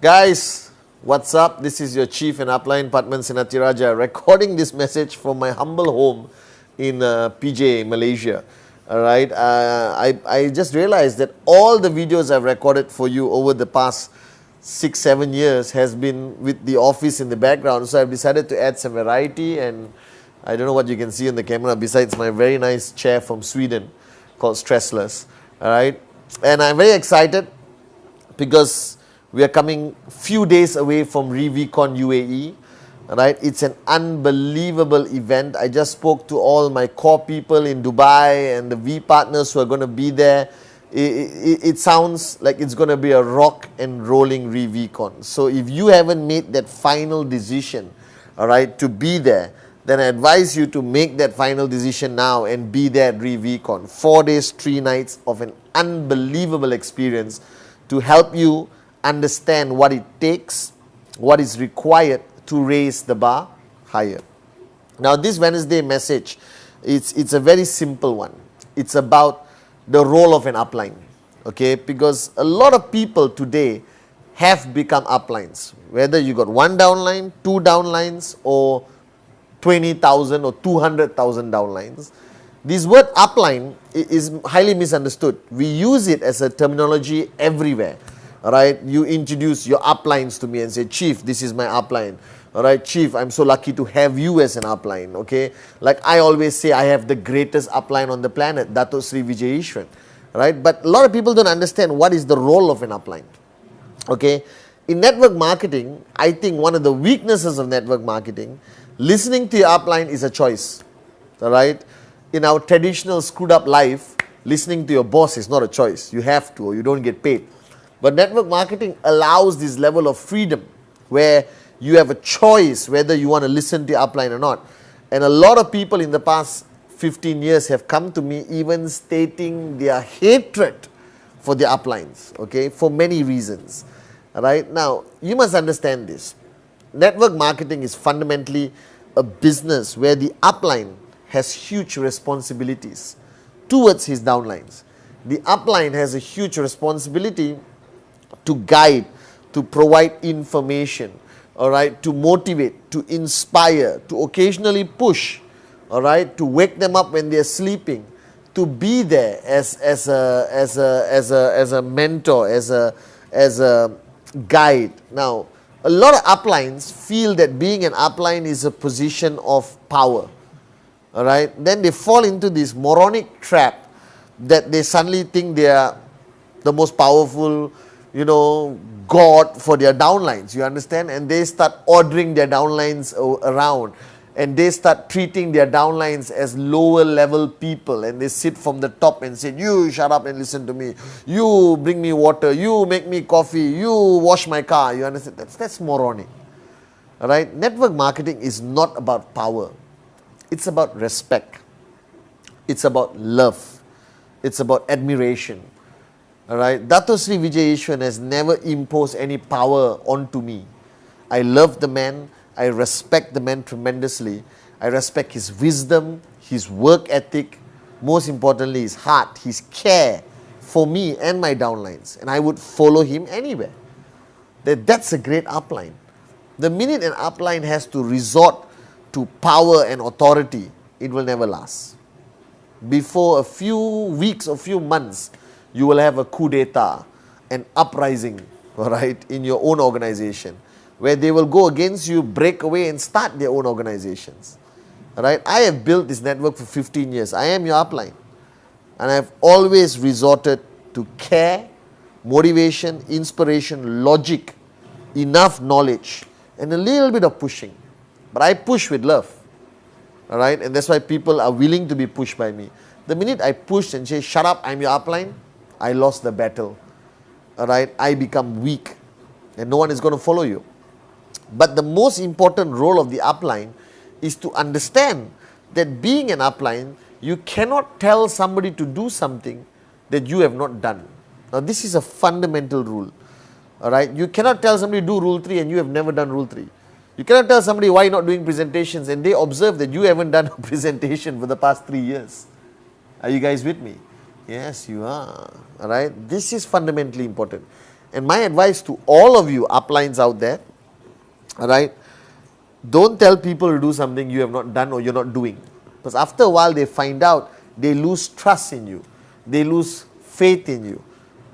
Guys, what's up? This is your chief and upline Padman Sinatiraja recording this message from my humble home in PJ, Malaysia. Alright, I just realized that all the videos I've recorded for you over the past 6-7 years has been with the office in the background. So I've decided to add some variety, and I don't know what you can see on the camera besides my very nice chair from Sweden called Stressless. Alright, and I'm very excited because we are coming few days away from ReviCon UAE. Right, it's an unbelievable event. I just spoke to all my core people in Dubai and the V partners who are going to be there. It sounds like it's going to be a rock and rolling ReviCon. So if you haven't made that final decision, all right, to be there, then I advise you to make that final decision now and be there at ReviCon. 4 days, 3 nights of an unbelievable experience to help you understand what it takes, what is required to raise the bar higher. Now this Wednesday message, it's a very simple one. It's about the role of an upline, okay? Because a lot of people today have become uplines. Whether you got 1 downline, 2 downlines, or 20,000 or 200,000 downlines. This word upline is highly misunderstood. We use it as a terminology everywhere. Alright, you introduce your uplines to me and say, Chief, this is my upline. Alright, Chief, I'm so lucky to have you as an upline. Okay, like I always say, I have the greatest upline on the planet, Dato Sri Vijay Ishwan. Right, but a lot of people don't understand what is the role of an upline. Okay, in network marketing, I think one of the weaknesses of network marketing, listening to your upline is a choice. Alright, in our traditional screwed up life, listening to your boss is not a choice. You have to, or you don't get paid. But network marketing allows this level of freedom where you have a choice whether you want to listen to your upline or not. And a lot of people in the past 15 years have come to me even stating their hatred for their uplines, okay, for many reasons. Alright, now you must understand this. Network marketing is fundamentally a business where the upline has huge responsibilities towards his downlines. The upline has a huge responsibility to guide, to provide information, all right, to motivate, to inspire, to occasionally push, all right, to wake them up when they're sleeping, to be there as a mentor, as a guide. Now, a lot of uplines feel that being an upline is a position of power, all right. Then they fall into this moronic trap that they suddenly think they are the most powerful, you know, God for their downlines, you understand? And they start ordering their downlines around, and they start treating their downlines as lower level people, and they sit from the top and say, you shut up and listen to me, you bring me water, you make me coffee, you wash my car, you understand? That's moronic. Alright, network marketing is not about power, it's about respect, it's about love, it's about admiration. Alright, Dato Sri Vijay Ishwan has never imposed any power onto me. I love the man, I respect the man tremendously. I respect his wisdom, his work ethic, most importantly his heart, his care for me and my downlines. And I would follow him anywhere. That's a great upline. The minute an upline has to resort to power and authority, it will never last. Before a few weeks or few months, you will have a coup d'etat, an uprising, all right, in your own organization, where they will go against you, break away and start their own organizations. All right, I have built this network for 15 years. I am your upline. And I have always resorted to care, motivation, inspiration, logic, enough knowledge, and a little bit of pushing. But I push with love. All right, and that's why people are willing to be pushed by me. The minute I push and say, shut up, I'm your upline, I lost the battle. Alright, I become weak and no one is going to follow you. But the most important role of the upline is to understand that being an upline, you cannot tell somebody to do something that you have not done. Now this is a fundamental rule. Alright, you cannot tell somebody to do rule 3 and you have never done rule 3. You cannot tell somebody why you're not doing presentations and they observe that you haven't done a presentation for the past 3 years. Are you guys with me? Yes, you are. Alright, this is fundamentally important. And my advice to all of you uplines out there, all right, don't tell people to do something you have not done or you're not doing. Because after a while they find out, they lose trust in you. They lose faith in you.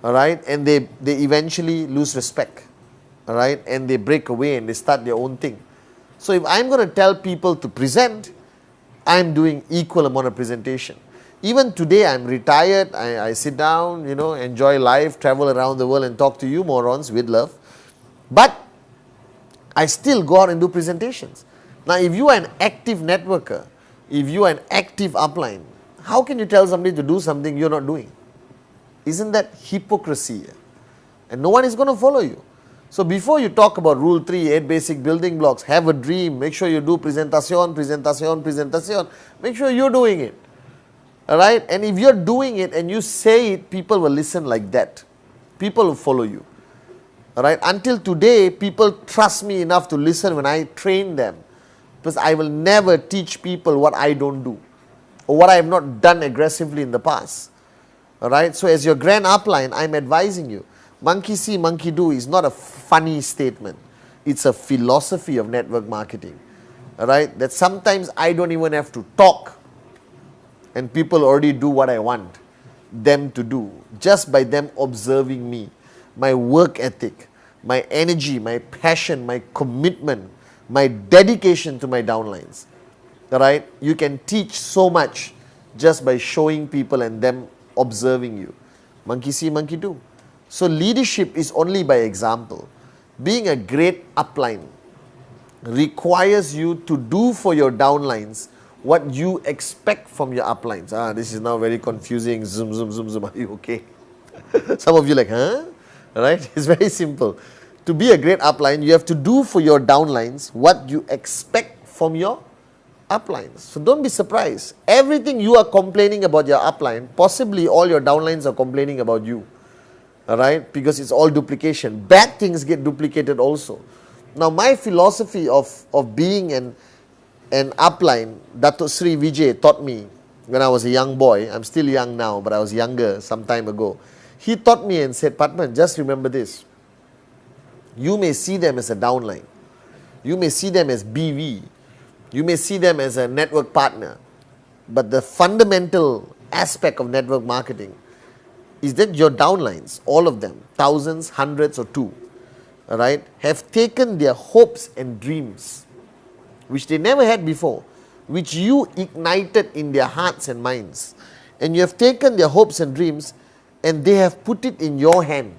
All right. And they eventually lose respect. All right. And they break away and they start their own thing. So if I'm going to tell people to present, I'm doing equal amount of presentation. Even today I'm retired. I sit down, enjoy life, travel around the world and talk to you morons with love. But I still go out and do presentations. Now, if you are an active networker, if you are an active upline, how can you tell somebody to do something you're not doing? Isn't that hypocrisy? And no one is going to follow you. So before you talk about rule 3, 8 basic building blocks, have a dream, make sure you do presentation, make sure you're doing it. Alright? And if you're doing it and you say it, people will listen like that. People will follow you. Alright? Until today, people trust me enough to listen when I train them. Because I will never teach people what I don't do. Or what I have not done aggressively in the past. Alright? So as your grand upline, I'm advising you. Monkey see, monkey do is not a funny statement. It's a philosophy of network marketing. Alright? That sometimes I don't even have to talk. And people already do what I want them to do. Just by them observing me. My work ethic, my energy, my passion, my commitment, my dedication to my downlines. Alright? You can teach so much just by showing people and them observing you. Monkey see, monkey do. So leadership is only by example. Being a great upline requires you to do for your downlines what you expect from your uplines. This is now very confusing. Zoom, zoom, zoom, zoom. Are you okay? Some of you like, huh? Right? It's very simple. To be a great upline, you have to do for your downlines what you expect from your uplines. So don't be surprised. Everything you are complaining about your upline, possibly all your downlines are complaining about you. Alright? Because it's all duplication. Bad things get duplicated also. Now my philosophy of being an upline, Dato Sri Vijay taught me when I was a young boy. I'm still young now, but I was younger some time ago. He taught me and said, Padman, just remember this. You may see them as a downline. You may see them as BV. You may see them as a network partner. But the fundamental aspect of network marketing is that your downlines, all of them, thousands, hundreds or two, alright, have taken their hopes and dreams, which they never had before, which you ignited in their hearts and minds. And you have taken their hopes and dreams and they have put it in your hand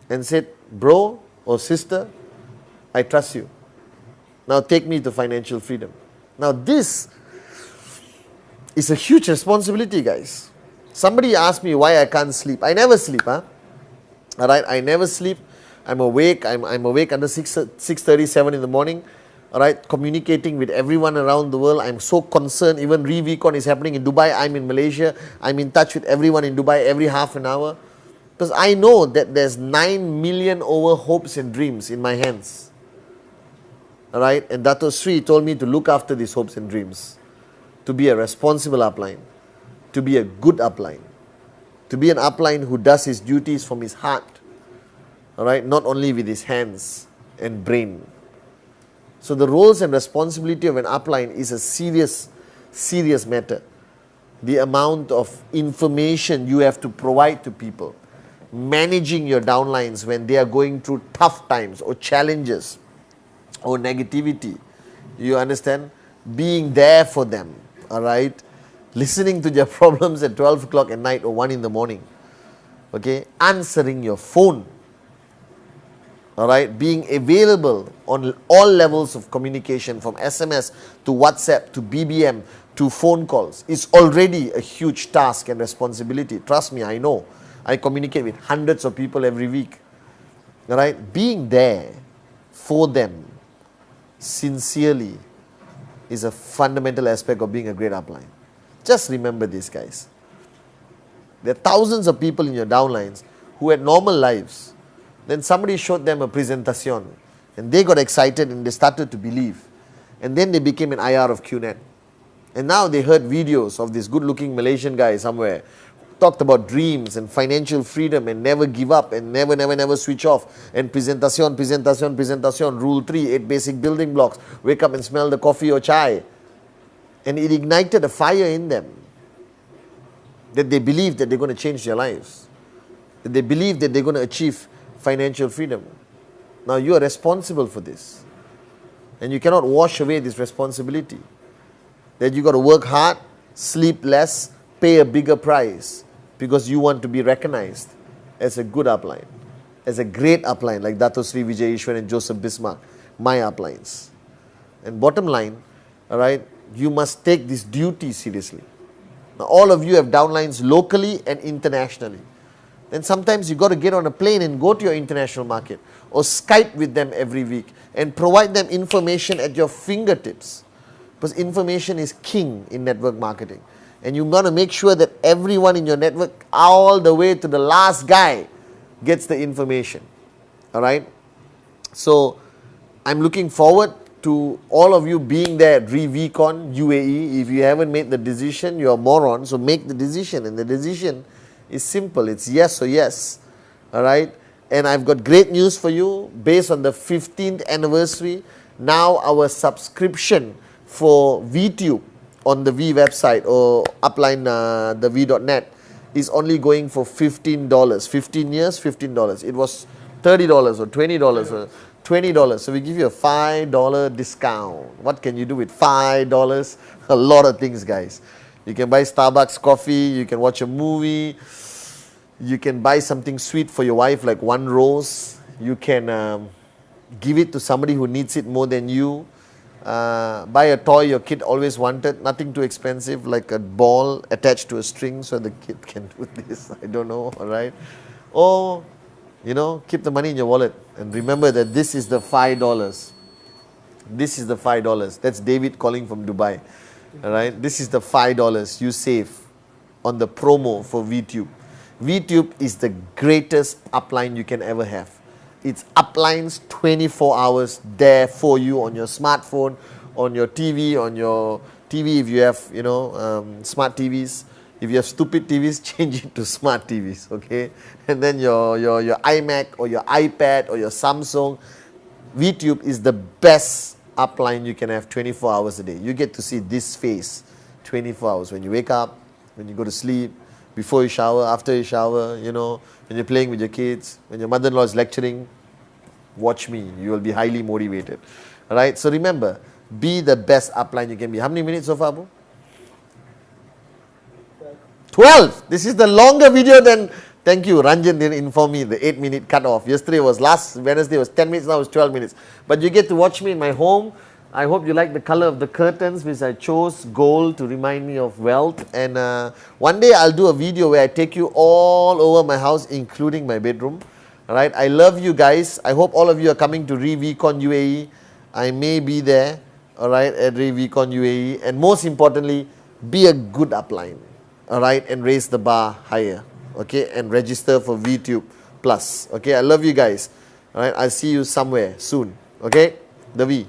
and said, bro or sister, I trust you. Now take me to financial freedom. Now this is a huge responsibility, guys. Somebody asked me why I can't sleep. I never sleep, huh? Alright, I never sleep. I'm awake. I'm awake until 6:37 in the morning. Alright, communicating with everyone around the world. I'm so concerned. Even ReVCon is happening in Dubai. I'm in Malaysia. I'm in touch with everyone in Dubai every half an hour. Because I know that there's 9 million over hopes and dreams in my hands. Alright, and Dato Sri told me to look after these hopes and dreams. To be a responsible upline. To be a good upline. To be an upline who does his duties from his heart. Alright, not only with his hands and brain. So the roles and responsibility of an upline is a serious, serious matter. The amount of information you have to provide to people. Managing your downlines when they are going through tough times or challenges or negativity. You understand? Being there for them. Alright? Listening to their problems at 12 o'clock at night or 1 in the morning. Okay? Answering your phone. Alright? Being available on all levels of communication, from SMS to WhatsApp to BBM to phone calls, is already a huge task and responsibility. Trust me, I know. I communicate with hundreds of people every week. Alright? Being there for them sincerely is a fundamental aspect of being a great upline. Just remember this, guys. There are thousands of people in your downlines who had normal lives. Then somebody showed them a presentation and they got excited and they started to believe. And then they became an IR of QNet. And now they heard videos of this good looking Malaysian guy somewhere talked about dreams and financial freedom and never give up and never switch off. And presentación, rule 3, 8 basic building blocks. Wake up and smell the coffee or chai. And it ignited a fire in them. That they believe that they're going to change their lives. That they believe that they're going to achieve financial freedom. Now you are responsible for this. And you cannot wash away this responsibility. That you got to work hard, sleep less, pay a bigger price because you want to be recognized as a good upline, as a great upline like Dato Sri Vijay Ishwan and Joseph Bismarck, my uplines. And bottom line, all right, you must take this duty seriously. Now, all of you have downlines locally and internationally. Then sometimes you got to get on a plane and go to your international market or Skype with them every week and provide them information at your fingertips. Because information is king in network marketing. And you got to make sure that everyone in your network, all the way to the last guy, gets the information. All right? So, I'm looking forward to all of you being there at ReVCon UAE. If you haven't made the decision, you're a moron. So, make the decision. And the decision is simple. It's yes or yes. All right? And I've got great news for you. Based on the 15th anniversary, now our subscription for VTube on the V website or upline the V.net is only going for $15. 15 years, $15. It was $30 or $20 or $20. So we give you a $5 discount. What can you do with $5? A lot of things, guys. You can buy Starbucks coffee, you can watch a movie, you can buy something sweet for your wife like one rose, you can give it to somebody who needs it more than you. Buy a toy your kid always wanted, nothing too expensive, like a ball attached to a string so the kid can do this, I don't know, alright. Or, you know, keep the money in your wallet and remember that this is the $5. This is the $5. That's David calling from Dubai. Alright, this is the $5 you save on the promo for VTube. VTube is the greatest upline you can ever have. It's uplines 24 hours there for you on your smartphone, on your TV, if you have, you know, smart TVs. If you have stupid TVs, change it to smart TVs, okay? And then your iMac or your iPad or your Samsung. VTube is the best upline you can have 24 hours a day. You get to see this face 24 hours. When you wake up, when you go to sleep, before you shower, after you shower, you know, when you're playing with your kids, when your mother-in-law is lecturing, watch me. You will be highly motivated. Alright, so remember, be the best upline you can be. How many minutes so far, Abu? 12. This is the longer video than, thank you, Ranjan didn't inform me the 8-minute cut-off. Yesterday was, last Wednesday was 10 minutes, now it's 12 minutes. But you get to watch me in my home. I hope you like the color of the curtains, which I chose gold to remind me of wealth. And one day I'll do a video where I take you all over my house, including my bedroom. Alright, I love you guys. I hope all of you are coming to ReVCon UAE. I may be there, alright, at ReVCon UAE. And most importantly, be a good upline, alright, and raise the bar higher, okay, and register for VTube Plus. Okay, I love you guys. Alright, I'll see you somewhere soon. Okay, the V.